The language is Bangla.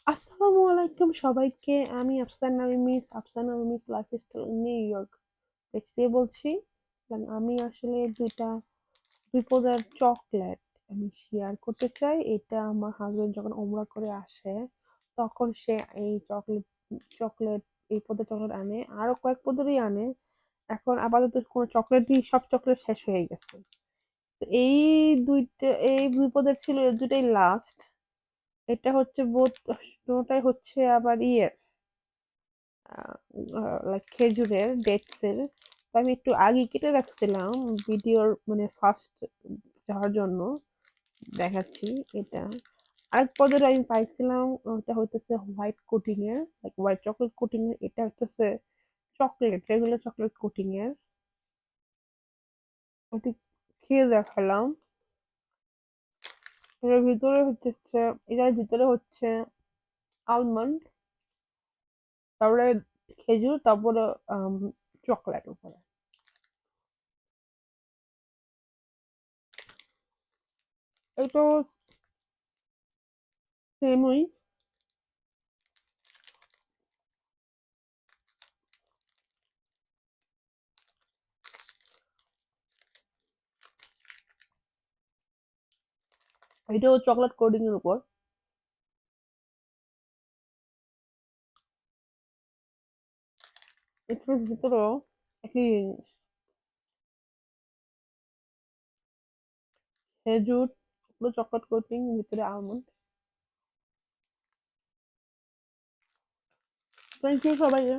আসসালামু আলাইকুম সবাইকে। আমি Afsana miss lifestyle new York page দিয়ে বলছি। আমি আসলে দুই পদের চকলেট আমি শেয়ার করতে চাই। এটা আমার হাজবেন্ড যখন ওমরা করে আসে তখন সে এই চকলেট এই পদের চকলেট আনে, আরো কয়েক পদেরই আনে। এখন আপাতত কোনো সব চকলেট শেষ হয়ে গেছে। তো এই দুই পদের ছিল, এই দুইটাই লাস্ট। এটা হচ্ছে দুটোটাই হচ্ছে আবার লাইক খেজুরের ডেটসের। তো আমি একটু আগে কেটে রাখছিলাম ভিডিওর মানে ফার্স্ট যাওয়ার জন্য। দেখাচ্ছি এটা। আরেক পদের আমি পাইছিলাম, ওটা হইতেছে হোয়াইট কোটিং এর, লাইক হোয়াইট চকলেট কোটিং এর। এটা হইতেছে রেগুলার চকলেট কোটিং এর। ওটি খেয়ে দেখালাম। এটার ভিতরে হচ্ছে এটার ভিতরে হচ্ছে আলমন্ড, তারপরে খেজুর, তারপরে চকলেট উপরে। এটা সেমই। এটাও চকলেট কোটিং এর উপর। এটার ভিতরেও একই জিনিস। খেজুর, পুরো চকলেট কোটিং, ভিতরে আলমন্ড। থ্যাংক ইউ সবাইকে।